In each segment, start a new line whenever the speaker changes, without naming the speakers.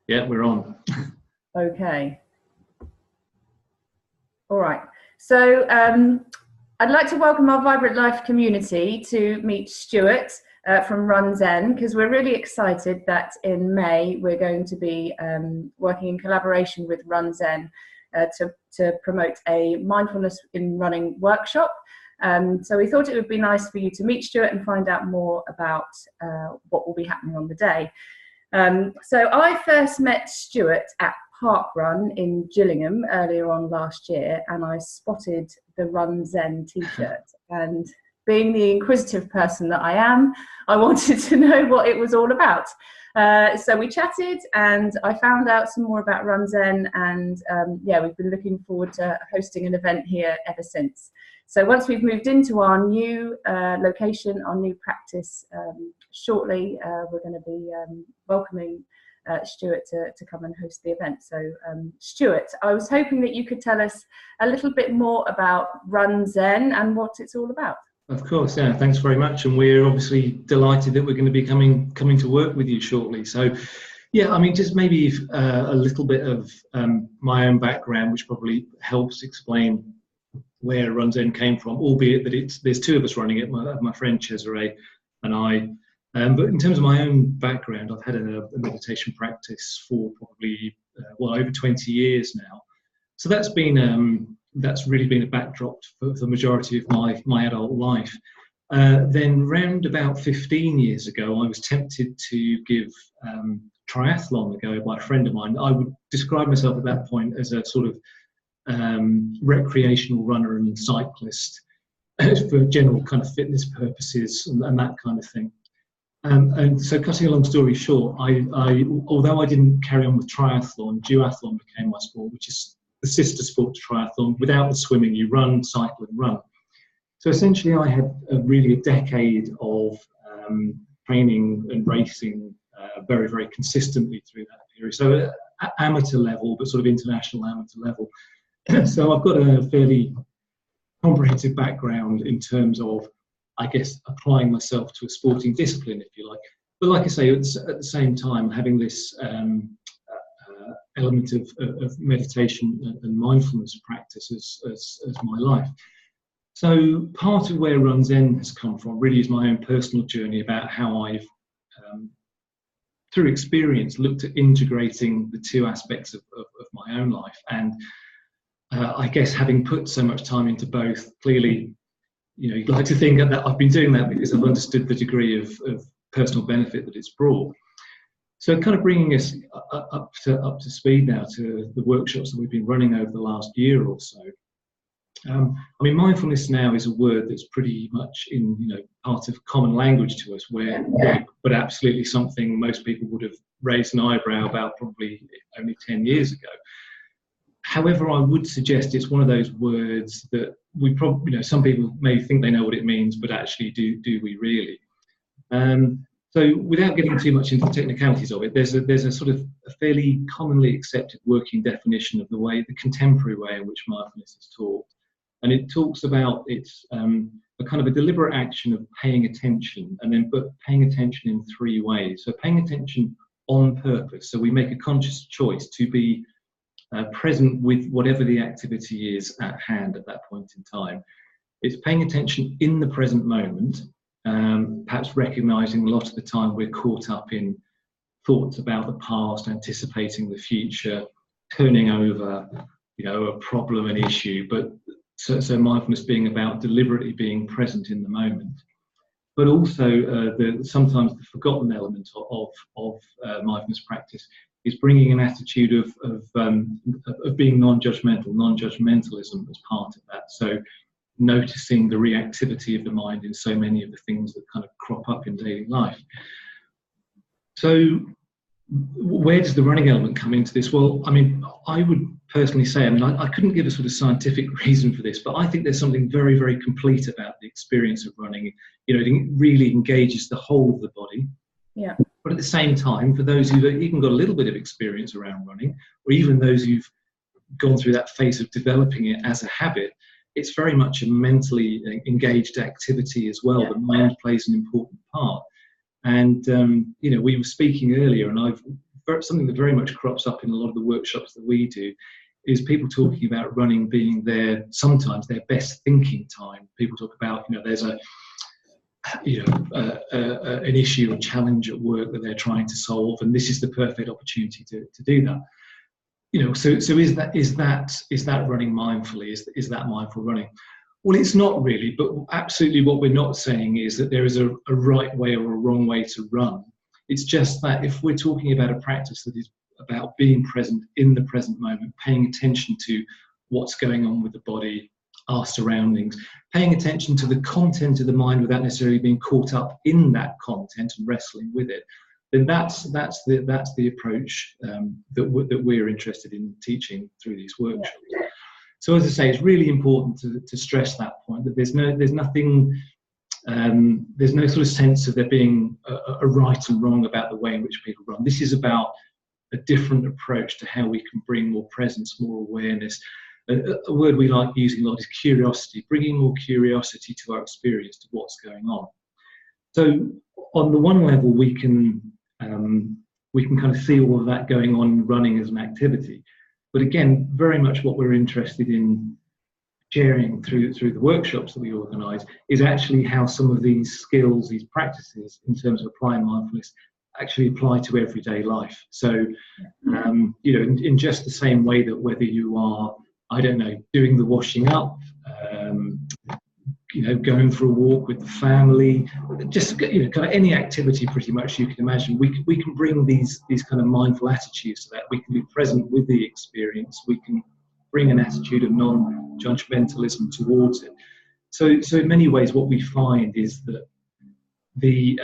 Yeah, we're on.
Okay. All right. So I'd like to welcome our Vibrant Life community to meet Stuart from RUN-ZEN, because we're really excited that in May we're going to be working in collaboration with RUN-ZEN to promote a mindfulness in running workshop. So we thought it would be nice for you to meet Stuart and find out more about what will be happening on the day. So I first met Stuart at Park Run in Gillingham earlier on last year, and I spotted the RUN-ZEN t-shirt, and being the inquisitive person that I am, I wanted to know what it was all about. So we chatted and I found out some more about RUN-ZEN, and yeah, we've been looking forward to hosting an event here ever since. So once we've moved into our new location, our new practice, shortly we're going to be welcoming Stuart to come and host the event. So Stuart, I was hoping that you could tell us a little bit more about RUN-ZEN and what it's all about.
Of course, yeah, thanks very much. And we're obviously delighted that we're going to be coming to work with you shortly. So yeah, I mean, just maybe a little bit of my own background, which probably helps explain where RUN-ZEN came from, albeit that there's two of us running it, my friend Cesare and I. But in terms of my own background, I've had a meditation practice for probably well over 20 years now. So that's really been a backdrop for the majority of my adult life. Then round about 15 years ago, I was tempted to give triathlon a go by a friend of mine. I would describe myself at that point as a sort of recreational runner and cyclist for general kind of fitness purposes and that kind of thing. And so, cutting a long story short, although I didn't carry on with triathlon, duathlon became my sport, which is the sister sport to triathlon. Without the swimming, you run, cycle, and run. So essentially, I had really a decade of training and racing very, very consistently through that period. So at amateur level, but sort of international amateur level. So I've got a fairly comprehensive background in terms of, I guess, applying myself to a sporting discipline, if you like. But like I say, at the same time, having this element of meditation and mindfulness practice as my life. So part of where RUN-ZEN has come from really is my own personal journey about how I've, through experience, looked at integrating the two aspects of my own life. And I guess having put so much time into both, clearly, you know, you'd like to think that I've been doing that because I've understood the degree of personal benefit that it's brought. So kind of bringing us up to speed now to the workshops that we've been running over the last year or so. I mean, mindfulness now is a word that's pretty much in, you know, part of common language to us, but absolutely something most people would have raised an eyebrow about probably only 10 years ago. However, I would suggest it's one of those words that we probably, you know, some people may think they know what it means, but actually do we really? So without getting too much into the technicalities of it, there's a sort of a fairly commonly accepted working definition of the contemporary way in which mindfulness is taught. And it talks about it's a kind of a deliberate action of paying attention, and then paying attention in three ways. So paying attention on purpose. So we make a conscious choice to be present with whatever the activity is at hand at that point in time. It's paying attention in the present moment, perhaps recognizing a lot of the time we're caught up in thoughts about the past, anticipating the future, turning over, you know, a problem, an issue. But so mindfulness being about deliberately being present in the moment. But also sometimes the forgotten element of mindfulness practice is bringing an attitude of being non-judgmental, non-judgmentalism as part of that. So noticing the reactivity of the mind in so many of the things that kind of crop up in daily life. So where does the running element come into this? Well, I mean, I would personally say, I mean, I couldn't give a sort of scientific reason for this, but I think there's something very, very complete about the experience of running. You know, it really engages the whole of the body.
Yeah.
But at the same time, for those who've even got a little bit of experience around running, or even those who've gone through that phase of developing it as a habit, it's very much a mentally engaged activity as well. Yeah. The mind plays an important part. And, you know, we were speaking earlier, and I've something that very much crops up in a lot of the workshops that we do, is people talking about running being sometimes their best thinking time. People talk about, there's an issue, a challenge at work that they're trying to solve, and this is the perfect opportunity to do that. So is that running mindfully? Is that mindful running? Well, it's not really, but absolutely what we're not saying is that there is a right way or a wrong way to run. It's just that if we're talking about a practice that is about being present in the present moment, paying attention to what's going on with the body, our surroundings, paying attention to the content of the mind without necessarily being caught up in that content and wrestling with it, then that's the approach that we're interested in teaching through these workshops. Yeah. So as I say, it's really important to stress that point, that there's no sort of sense of there being a right and wrong about the way in which people run. This is about a different approach to how we can bring more presence, more awareness. A word we like using a lot is curiosity, bringing more curiosity to our experience, to what's going on. So on the one level, we can kind of see all of that going on running as an activity. But again, very much what we're interested in sharing through the workshops that we organise is actually how some of these skills, these practices, in terms of applying mindfulness, actually apply to everyday life. So, in just the same way that whether you are, I don't know, doing the washing up, going for a walk with the family, just kind of any activity pretty much you can imagine, we can bring these kind of mindful attitudes to that. We can be present with the experience. We can bring an attitude of non-judgmentalism towards it. So in many ways, what we find is that the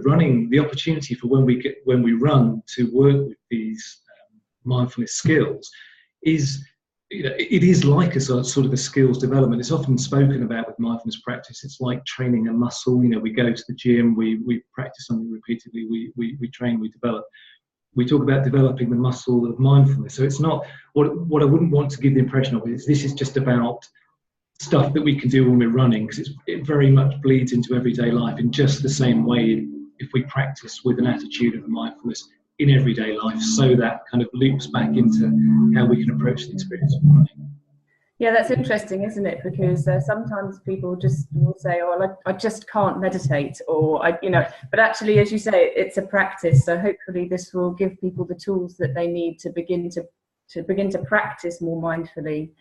running, the opportunity for when we run to work with these mindfulness skills is. It is like a sort of a skills development. It's often spoken about with mindfulness practice. It's like training a muscle. We go to the gym, we practice something repeatedly, we train, we develop. We talk about developing the muscle of mindfulness. So it's not, what I wouldn't want to give the impression of is this is just about stuff that we can do when we're running, because it very much bleeds into everyday life in just the same way if we practice with an attitude of mindfulness in everyday life, so that kind of loops back into how we can approach the experience of running.
Yeah, that's interesting, isn't it? Because sometimes people just will say, "Oh, I just can't meditate," or But actually, as you say, it's a practice. So hopefully, this will give people the tools that they need to begin to practice more mindfully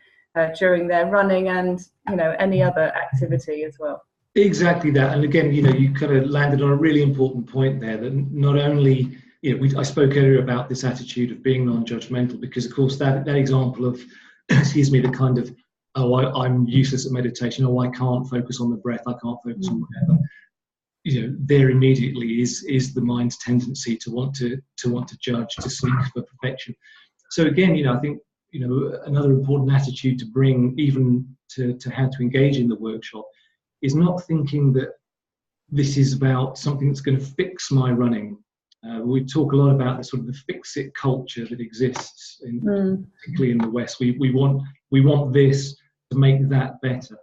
during their running and any other activity as well.
Exactly that. And again, you kind of landed on a really important point there. That not only I spoke earlier about this attitude of being non-judgmental, because of course that example of, the kind of, I'm useless at meditation, I can't focus on the breath, I can't focus on whatever. There immediately is the mind's tendency to want to judge, to seek for perfection. So again, I think another important attitude to bring even to how to engage in the workshop is not thinking that this is about something that's going to fix my running. We talk a lot about the sort of the fix-it culture that exists, particularly in the West. We want this to make that better.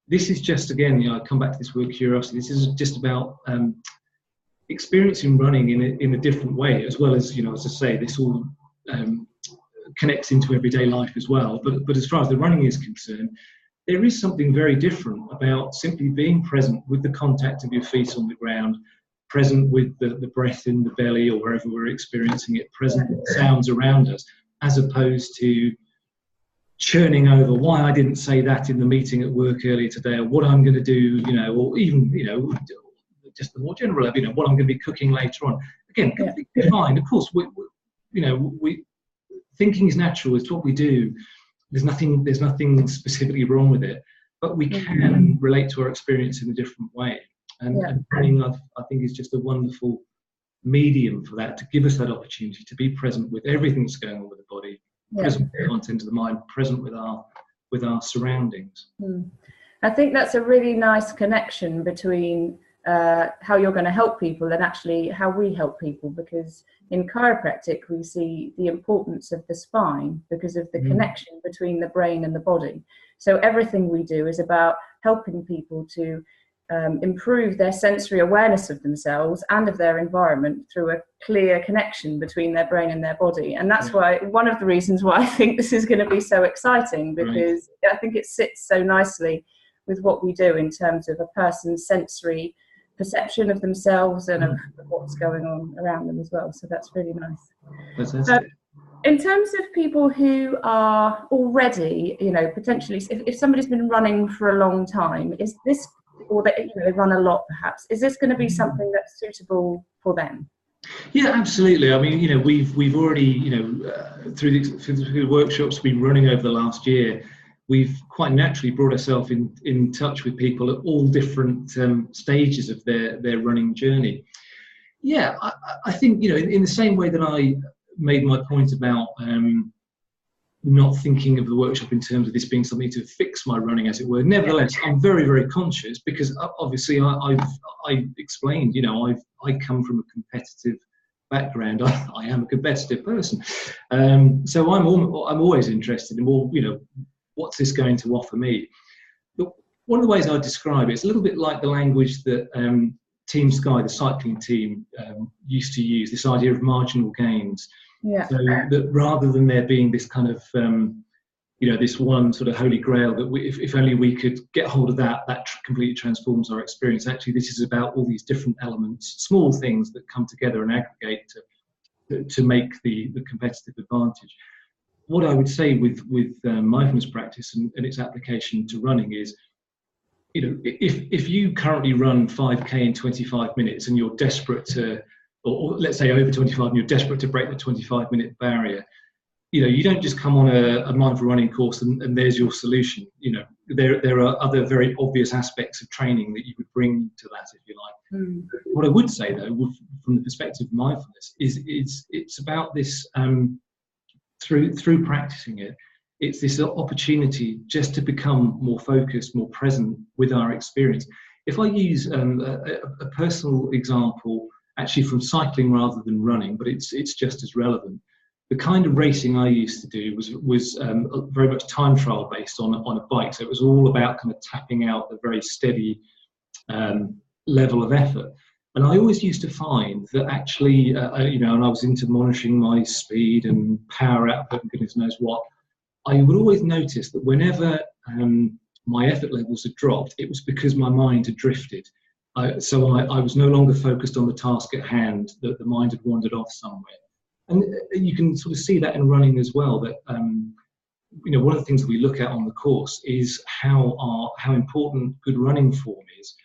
This is just, again, I come back to this word curiosity. This is just about experiencing running in a different way, as well as, as I say, this all connects into everyday life as well. But as far as the running is concerned, there is something very different about simply being present with the contact of your feet on the ground, present with the breath in the belly or wherever we're experiencing it, present with the sounds around us, as opposed to churning over why I didn't say that in the meeting at work earlier today, or what I'm going to do, or even, just the more general, what I'm going to be cooking later on. Again, completely fine. Of course, we thinking is natural. It's what we do. There's nothing specifically wrong with it, but we can relate to our experience in a different way. And running, I think, is just a wonderful medium for that, to give us that opportunity to be present with everything that's going on with the body, present with the content of the mind, present with our surroundings.
I think that's a really nice connection between how you're going to help people and actually how we help people, because in chiropractic we see the importance of the spine because of the connection between the brain and the body. So everything we do is about helping people to improve their sensory awareness of themselves and of their environment through a clear connection between their brain and their body. And that's why, one of the reasons why I think this is going to be so exciting, because I think it sits so nicely with what we do in terms of a person's sensory perception of themselves and of what's going on around them as well. So that's really nice. In terms of people who are already, potentially, if somebody's been running for a long time, is this, or they run a lot perhaps, is this going to be something that's suitable for them?
Yeah, absolutely. I mean, we've already, through the workshops we've been running over the last year, we've quite naturally brought ourselves in touch with people at all different stages of their running journey. Yeah, I think, in the same way that I made my point about not thinking of the workshop in terms of this being something to fix my running, as it were. Nevertheless, I'm very, very conscious, because obviously I explained, I come from a competitive background. I am a competitive person, so I'm always interested in, well, what's this going to offer me? But one of the ways I describe it, it's a little bit like the language that Team Sky, the cycling team, used to use, this idea of marginal gains. Yeah. So that rather than there being this kind of, this one sort of holy grail that if only we could get hold of that completely transforms our experience. Actually, this is about all these different elements, small things that come together and aggregate to make the competitive advantage. What I would say with mindfulness practice and its application to running is, if you currently run 5K in 25 minutes and you're desperate to, or let's say over 25, and you're desperate to break the 25-minute barrier, you don't just come on a mindful running course and there's your solution. There are other very obvious aspects of training that you would bring to that, if you like. What I would say, though, from the perspective of mindfulness, is it's about this, through practicing it, it's this opportunity just to become more focused, more present with our experience. If I use a personal example, actually from cycling rather than running, but it's just as relevant. The kind of racing I used to do was very much time trial based on a bike. So it was all about kind of tapping out a very steady level of effort. And I always used to find that actually, and I was into monitoring my speed and power output and goodness knows what, I would always notice that whenever my effort levels had dropped, it was because my mind had drifted. So I was no longer focused on the task at hand, that the mind had wandered off somewhere. And you can sort of see that in running as well, that one of the things that we look at on the course is how important good running form is.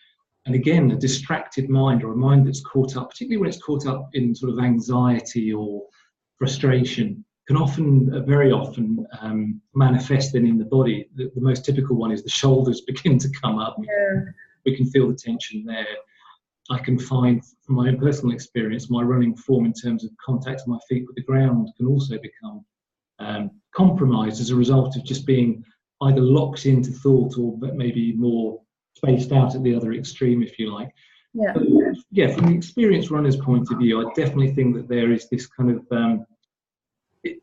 And again, a distracted mind, or a mind that's caught up, particularly when it's caught up in sort of anxiety or frustration, can very often manifest then in the body. The most typical one is the shoulders begin to come up. Yeah. We can feel the tension there. I can find, from my own personal experience, my running form in terms of contact of my feet with the ground can also become compromised as a result of just being either locked into thought or maybe more spaced out at the other extreme, if you like. Yeah. But, from the experienced runner's point of view, I definitely think that there is this kind of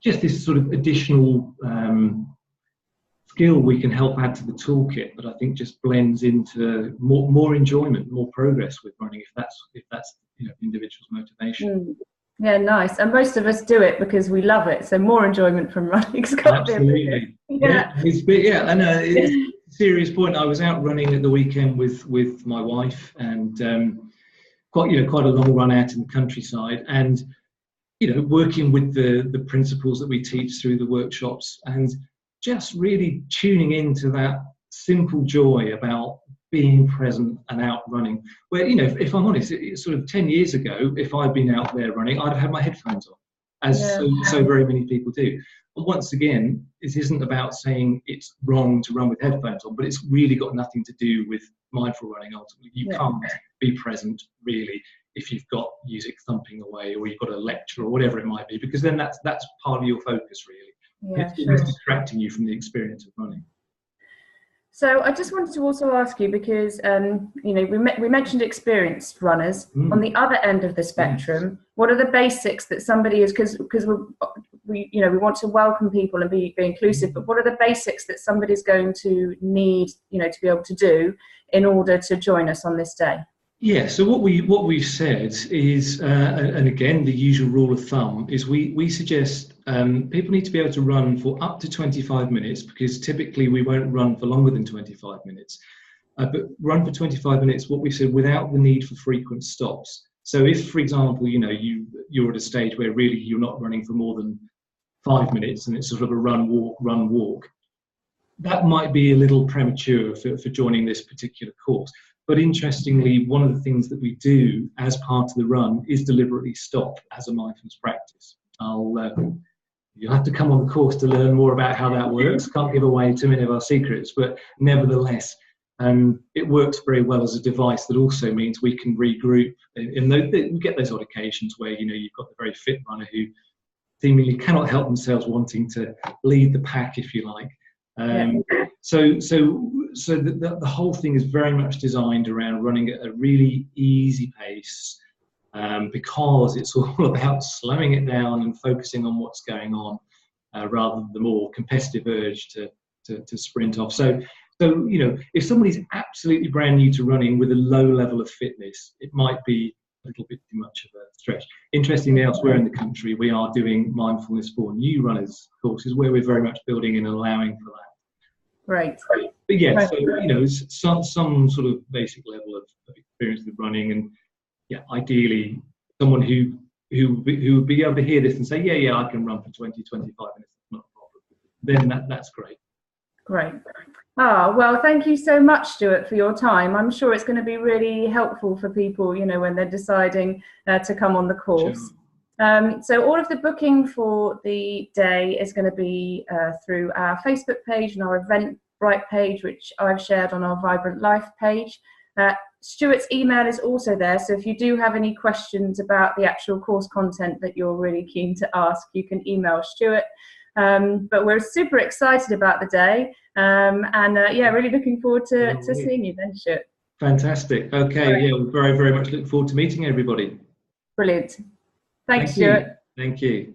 just this sort of additional skill we can help add to the toolkit that I think just blends into more enjoyment, more progress with running, if that's the individual's motivation.
Yeah, nice. And most of us do it because we love it. So more enjoyment from running.
Absolutely. I know. It's a serious point. I was out running at the weekend with my wife, and quite a long run out in the countryside, and working with the principles that we teach through the workshops, and just really tuning into that simple joy about being present and out running. Where, if I'm honest, it's sort of 10 years ago, if I'd been out there running, I'd have had my headphones on, as so very many people do. But once again, it isn't about saying it's wrong to run with headphones on, but it's really got nothing to do with mindful running ultimately. You can't be present, really, if you've got music thumping away, or you've got a lecture, or whatever it might be, because then that's part of your focus, really. It's distracting you from the experience of running.
So I just wanted to also ask you, because we mentioned experienced runners. On the other end of the spectrum, what are the basics that somebody is, because we want to welcome people and be inclusive, but what are the basics that somebody's going to need to be able to do in order to join us on this day?
Yeah, so what we've said is, and again, the usual rule of thumb is we suggest people need to be able to run for up to 25 minutes, because typically we won't run for longer than 25 minutes. But run for 25 minutes, what we said, without the need for frequent stops. So if, for example, you're at a stage where really you're not running for more than 5 minutes and it's sort of a run, walk, that might be a little premature for joining this particular course. But interestingly, one of the things that we do as part of the run is deliberately stop as a mindfulness practice. You'll have to come on the course to learn more about how that works. Can't give away too many of our secrets, but nevertheless, it works very well as a device that also means we can regroup. We get those odd occasions where you've got the very fit runner who seemingly cannot help themselves wanting to lead the pack, if you like. So the whole thing is very much designed around running at a really easy pace, because it's all about slowing it down and focusing on what's going on, rather than the more competitive urge to sprint off. So if somebody's absolutely brand new to running with a low level of fitness, it might be a little bit too much of a stretch. Interestingly, elsewhere in the country, we are doing mindfulness for new runners courses where we're very much building and allowing for that.
Right.
But yeah, so some sort of basic level of experience with running, and ideally someone who would be able to hear this and say, yeah, I can run for 20, 25 minutes, not a problem. Then that's great.
Great. Well, thank you so much, Stuart, for your time. I'm sure it's going to be really helpful for people, when they're deciding to come on the course. Sure. So all of the booking for the day is going to be through our Facebook page and our Eventbrite page, which I've shared on our Vibrant Life page. Stuart's email is also there, so if you do have any questions about the actual course content that you're really keen to ask, you can email Stuart. But we're super excited about the day, and really looking forward to seeing you then, Stuart.
Fantastic. Okay, right. We're very, very much looking forward to meeting everybody.
Brilliant. Thanks, Stuart.
Thank you.